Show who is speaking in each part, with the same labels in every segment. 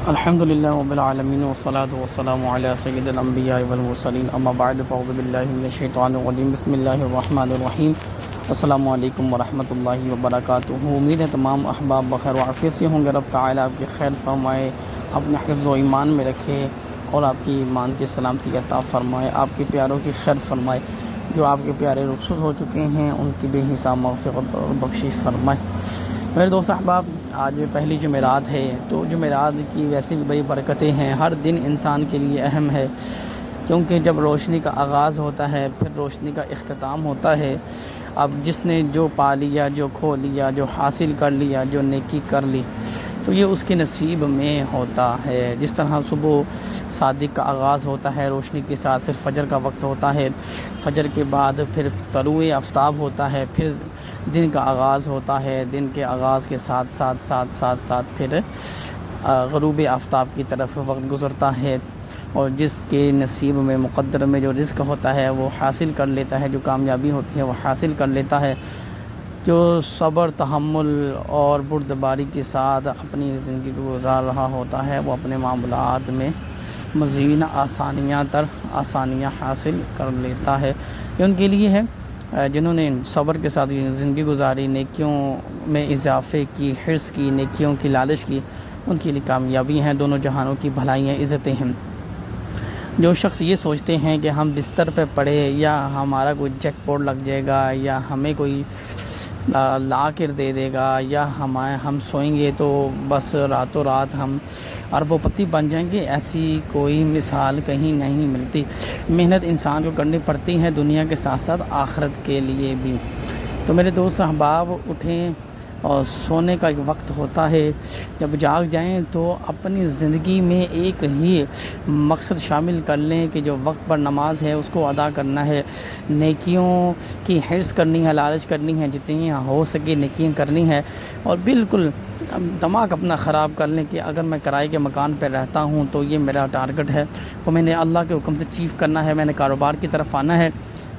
Speaker 1: الحمدللہ رب العالمین والصلاة والسلام علی سید الانبیاء والمرسلین اما بعد فاعوذ باللہ من الشیطان الرجیم بسم اللہ الرحمن الرحیم السلام علیکم ورحمۃ اللہ وبرکاتہ۔ امید ہے تمام احباب بخیر و عافیت سے ہوں گے۔ رب تعالیٰ آپ کی خیر فرمائے، اپنے حفظ و ایمان میں رکھے اور آپ کی ایمان کی سلامتی عطا فرمائے، آپ کے پیاروں کی خیر فرمائے۔ جو آپ کے پیارے رخصت ہو چکے ہیں ان کی بے حساب مغفرت اور بخشش فرمائے۔ میرے دوست احباب، آج پہلی جمعرات ہے، تو جمعرات کی ویسے بھی بڑی برکتیں ہیں۔ ہر دن انسان کے لیے اہم ہے، کیونکہ جب روشنی کا آغاز ہوتا ہے پھر روشنی کا اختتام ہوتا ہے۔ اب جس نے جو پا لیا، جو کھو لیا، جو حاصل کر لیا، جو نیکی کر لی، تو یہ اس کے نصیب میں ہوتا ہے۔ جس طرح صبح صادق کا آغاز ہوتا ہے روشنی کے ساتھ، پھر فجر کا وقت ہوتا ہے، فجر کے بعد پھر طلوع آفتاب ہوتا ہے، پھر دن کا آغاز ہوتا ہے، دن کے آغاز کے ساتھ پھر غروب آفتاب کی طرف وقت گزرتا ہے، اور جس کے نصیب میں مقدر میں جو رزق ہوتا ہے وہ حاصل کر لیتا ہے، جو کامیابی ہوتی ہے وہ حاصل کر لیتا ہے۔ جو صبر، تحمل اور بردباری کے ساتھ اپنی زندگی کو گزار رہا ہوتا ہے وہ اپنے معاملات میں مزید آسانیاں حاصل کر لیتا ہے۔ یہ ان کے لیے ہے جنہوں نے صبر کے ساتھ زندگی گزاری، نیکیوں میں اضافے کی، حرص کی، نیکیوں کی لالچ کی، ان کے لیے کامیابی ہیں، دونوں جہانوں کی بھلائیاں، عزتیں ہیں۔ جو شخص یہ سوچتے ہیں کہ ہم بستر پہ پڑے یا ہمارا کوئی جیک پاٹ لگ جائے گا یا ہمیں کوئی لا کر دے دے گا یا ہم سوئیں گے تو بس راتوں رات ہم ارب و پتی بن جائیں گے، ایسی کوئی مثال کہیں نہیں ملتی۔ محنت انسان کو کرنی پڑتی ہے، دنیا کے ساتھ ساتھ آخرت کے لیے بھی۔ تو میرے دوست احباب، اٹھیں اور سونے کا ایک وقت ہوتا ہے، جب جاگ جائیں تو اپنی زندگی میں ایک ہی مقصد شامل کر لیں کہ جو وقت پر نماز ہے اس کو ادا کرنا ہے، نیکیوں کی حرص کرنی ہے، لالچ کرنی ہے، جتنی ہو سکے نیکیاں کرنی ہے، اور بالکل دماغ اپنا خراب کر لیں کہ اگر میں کرائے کے مکان پہ رہتا ہوں تو یہ میرا ٹارگٹ ہے، وہ میں نے اللہ کے حکم سے چیف کرنا ہے، میں نے کاروبار کی طرف آنا ہے،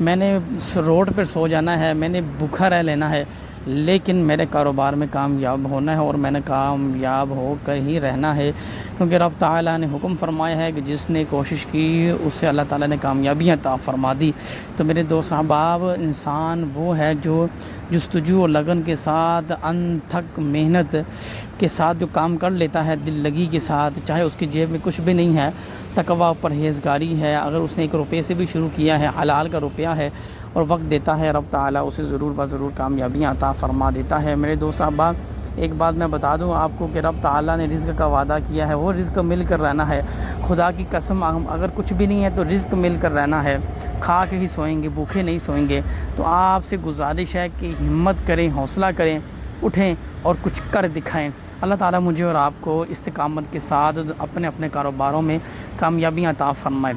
Speaker 1: میں نے روڈ پر سو جانا ہے، میں نے بھوکا رہ لینا ہے، لیکن میرے کاروبار میں کامیاب ہونا ہے اور میں نے کامیاب ہو کر ہی رہنا ہے، کیونکہ رب تعالیٰ نے حکم فرمایا ہے کہ جس نے کوشش کی اسے اللہ تعالیٰ نے کامیابیاں عطا فرما دی۔ تو میرے دوست احباب، انسان وہ ہے جو جستجو اور لگن کے ساتھ، انتھک محنت کے ساتھ جو کام کر لیتا ہے، دل لگی کے ساتھ، چاہے اس کی جیب میں کچھ بھی نہیں ہے، تقویٰ پرہیزگاری ہے، اگر اس نے 1 روپے سے بھی شروع کیا ہے، حلال کا روپیہ ہے اور وقت دیتا ہے، رب تعالیٰ اسے ضرور بضرور کامیابیاں عطا فرما دیتا ہے۔ میرے دوست احباب، ایک بات میں بتا دوں آپ کو کہ رب تعالیٰ نے رزق کا وعدہ کیا ہے، وہ رزق مل کر رہنا ہے۔ خدا کی قسم، اگر کچھ بھی نہیں ہے تو رزق مل کر رہنا ہے، کھا کے ہی سوئیں گے، بھوکے نہیں سوئیں گے۔ تو آپ سے گزارش ہے کہ ہمت کریں، حوصلہ کریں، اٹھیں اور کچھ کر دکھائیں۔ اللہ تعالیٰ مجھے اور آپ کو استقامت کے ساتھ اپنے کاروباروں میں کامیابیاں عطا فرمائے۔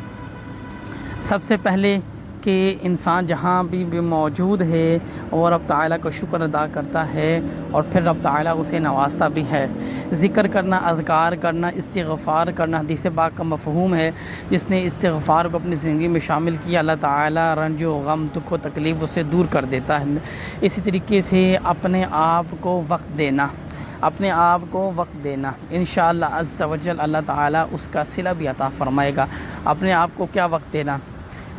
Speaker 1: سب سے پہلے کہ انسان جہاں بھی موجود ہے وہ رب تعالیٰ کا شکر ادا کرتا ہے، اور پھر رب تعالیٰ اسے نوازتا بھی ہے۔ ذکر کرنا، اذکار کرنا، استغفار کرنا، حدیث پاک کا مفہوم ہے، جس نے استغفار کو اپنی زندگی میں شامل کیا اللہ تعالیٰ رنج و غم، دکھ و تکلیف اس سے دور کر دیتا ہے۔ اسی طریقے سے اپنے آپ کو وقت دینا، انشاءاللہ عز و جل اللہ تعالیٰ اس کا صلہ بھی عطا فرمائے گا۔ اپنے آپ کو کیا وقت دینا؟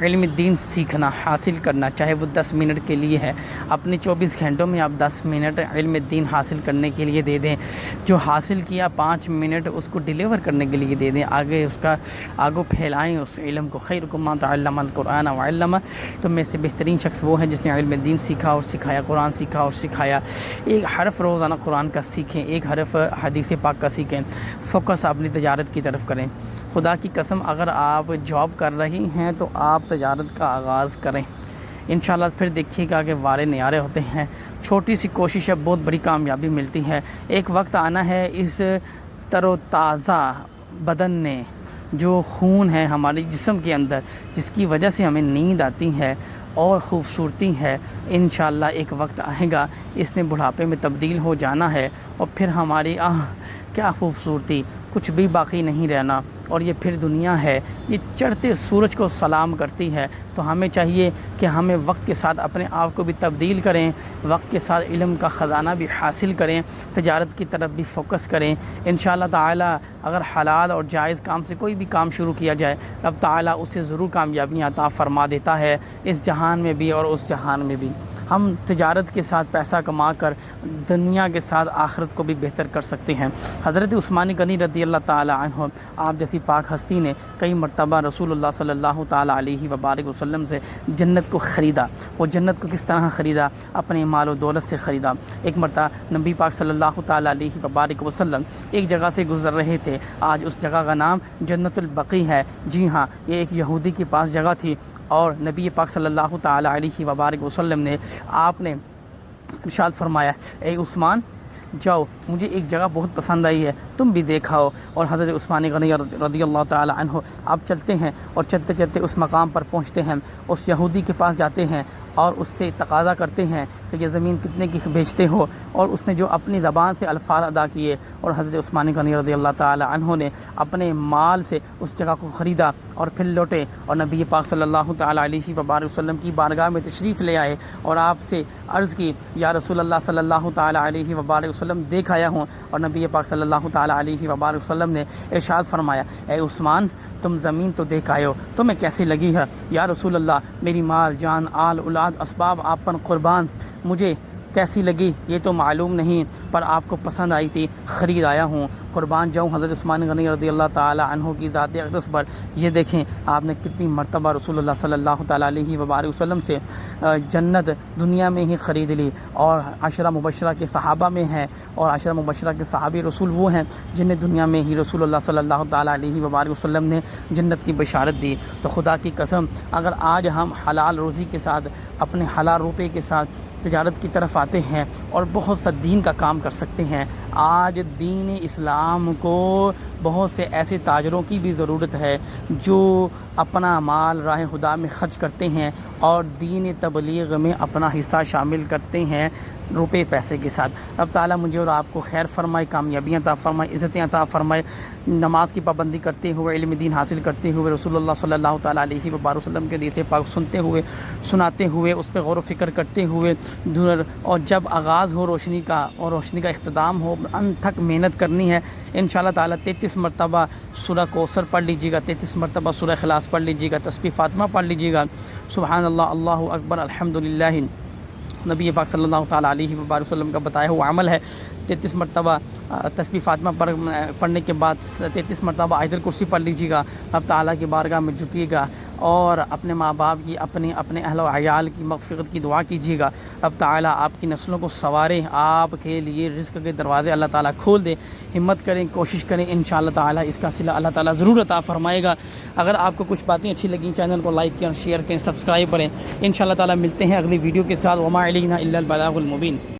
Speaker 1: علم دین سیکھنا، حاصل کرنا، چاہے وہ 10 منٹ کے لیے ہے، اپنے 24 گھنٹوں میں آپ 10 منٹ علم دین حاصل کرنے کے لیے دے دیں۔ جو حاصل کیا 5 منٹ اس کو ڈیلیور کرنے کے لیے دے دیں، آگے پھیلائیں اس علم کو۔ خیرکم من تعلم القرآن وعلمہ، تو میں سے بہترین شخص وہ ہے جس نے علم دین سیکھا اور سکھایا، قرآن سیکھا اور سکھایا۔ ایک حرف روزانہ قرآن کا سیکھیں، ایک حرف حدیث پاک کا سیکھیں، فوکس اپنی تجارت کی طرف کریں۔ خدا کی قسم، اگر آپ جاب کر رہی ہیں تو آپ تجارت کا آغاز کریں، انشاءاللہ پھر دیکھیے گا کہ وارے نیارے ہوتے ہیں۔ چھوٹی سی کوشش ہے، بہت بڑی کامیابی ملتی ہے۔ ایک وقت آنا ہے اس تر و تازہ بدن نے، جو خون ہے ہمارے جسم کے اندر، جس کی وجہ سے ہمیں نیند آتی ہے اور خوبصورتی ہے، انشاءاللہ ایک وقت آئے گا اس نے بڑھاپے میں تبدیل ہو جانا ہے، اور پھر ہماری کیا خوبصورتی، کچھ بھی باقی نہیں رہنا، اور یہ پھر دنیا ہے، یہ چڑھتے سورج کو سلام کرتی ہے۔ تو ہمیں چاہیے کہ ہمیں وقت کے ساتھ اپنے آپ کو بھی تبدیل کریں، وقت کے ساتھ علم کا خزانہ بھی حاصل کریں، تجارت کی طرف بھی فوکس کریں۔ انشاءاللہ تعالی اگر حلال اور جائز کام سے کوئی بھی کام شروع کیا جائے، رب تعالی اسے ضرور کامیابیاں عطا فرما دیتا ہے، اس جہان میں بھی اور اس جہان میں بھی۔ ہم تجارت کے ساتھ پیسہ کما کر دنیا کے ساتھ آخرت کو بھی بہتر کر سکتے ہیں۔ حضرت عثمان غنی رضی اللہ تعالی عنہ، آپ جیسی پاک ہستی نے کئی مرتبہ رسول اللہ صلی اللہ تعالی علیہ وبارک وسلم سے جنت کو خریدا۔ وہ جنت کو کس طرح خریدا؟ اپنے مال و دولت سے خریدا۔ ایک مرتبہ نبی پاک صلی اللہ تعالی علیہ وبارک وسلم ایک جگہ سے گزر رہے تھے، آج اس جگہ کا نام جنت البقیع ہے۔ جی ہاں، یہ ایک یہودی کے پاس جگہ تھی، اور نبی پاک صلی اللہ تعالی علیہ وبارک وسلم نے آپ نے ارشاد فرمایا، اے عثمان جاؤ، مجھے ایک جگہ بہت پسند آئی ہے، تم بھی دیکھاؤ۔ اور حضرت عثمان غنی رضی اللہ تعالی عنہ آپ چلتے ہیں، اور چلتے چلتے اس مقام پر پہنچتے ہیں، اس یہودی کے پاس جاتے ہیں اور اس سے تقاضا کرتے ہیں کہ یہ زمین کتنے کی بیچتے ہو، اور اس نے جو اپنی زبان سے الفاظ ادا کیے، اور حضرت عثمان غنی رضی اللہ تعالی عنہ نے اپنے مال سے اس جگہ کو خریدا اور پھر لوٹے، اور نبی پاک صلی اللہ تعالی علیہ وبارک وسلم کی بارگاہ میں تشریف لے آئے، اور آپ سے عرض کی، یا رسول اللہ صلی اللہ تعالی علیہ وبارک وسلم دیکھ آیا ہوں۔ اور نبی پاک صلی اللہ تعالی علیہ وبارک وسلم نے ارشاد فرمایا، اے عثمان تم زمین تو دیکھ آئے ہو، تمہیں کیسی لگی ہے؟ یا رسول اللہ میری مال جان آل اولاد اسباب آپ پر قربان، مجھے کیسی لگی یہ تو معلوم نہیں، پر آپ کو پسند آئی تھی، خرید آیا ہوں، قربان جاؤں حضرت عثمان غنی رضی اللہ تعالی عنہ کی ذات اقدس پر۔ یہ دیکھیں آپ نے کتنی مرتبہ رسول اللہ صلی اللہ تعالی علیہ وبارک وسلم سے جنت دنیا میں ہی خرید لی، اور عشرہ مبشرہ کے صحابہ میں ہیں، اور عشرہ مبشرہ کے صحابی رسول وہ ہیں جنہیں دنیا میں ہی رسول اللہ صلی اللہ تعالی علیہ وبارک وسلم نے جنت کی بشارت دی۔ تو خدا کی قسم اگر آج ہم حلال روزی کے ساتھ، اپنے حلال روپے کے ساتھ تجارت کی طرف آتے ہیں اور بہت سا دین کا کام کر سکتے ہیں۔ آج دین اسلام کو بہت سے ایسے تاجروں کی بھی ضرورت ہے جو اپنا مال راہ خدا میں خرچ کرتے ہیں اور دین تبلیغ میں اپنا حصہ شامل کرتے ہیں روپے پیسے کے ساتھ۔ اب تعالیٰ مجھے اور آپ کو خیر فرمائے، کامیابیاں عطا فرمائے، عزتیں عطا فرمائے، نماز کی پابندی کرتے ہوئے، علم دین حاصل کرتے ہوئے، رسول اللہ صلی اللہ تعالیٰ علیہ وبارک وسلم کے حدیث پاک سنتے ہوئے، سناتے ہوئے، اس پہ غور و فکر کرتے ہوئے، اور جب آغاز ہو روشنی کا اور روشنی کا اختتام ہو، انت تک محنت کرنی ہے۔ انشاءاللہ تعالیٰ 33 مرتبہ سورہ کوثر پڑھ لیجیے گا، 33 مرتبہ سورہ اخلاص پڑھ لیجیے گا، تسبیح فاطمہ پڑھ لیجیے گا، سبحان اللہ، اللہ اکبر، الحمدللہ۔ نبی پاک صلی اللہ تعالیٰ علیہ وبارک وسلم کا بتایا ہوا عمل ہے۔ 33 مرتبہ تسبیح فاطمہ پڑھنے کے بعد 33 مرتبہ آیت الکرسی پڑھ لیجیے گا، اب تعالیٰ کی بارگاہ میں جھکیے گا اور اپنے ماں باپ کی، اپنے اہل و عیال کی مغفرت کی دعا کیجیے گا۔ اب تعالیٰ آپ کی نسلوں کو سنوارے، آپ کے لیے رزق کے دروازے اللہ تعالیٰ کھول دے۔ ہمت کریں، کوشش کریں، انشاءاللہ تعالیٰ اس کا صلہ اللہ تعالیٰ ضرور عطا فرمائے گا۔ اگر آپ کو کچھ باتیں اچھی لگیں، چینل کو لائک کریں، شیئر کریں، سبسکرائب کریں۔ انشاءاللہ تعالیٰ ملتے ہیں اگلی ویڈیو کے ساتھ۔ وما علینا الا البلاغ المبین۔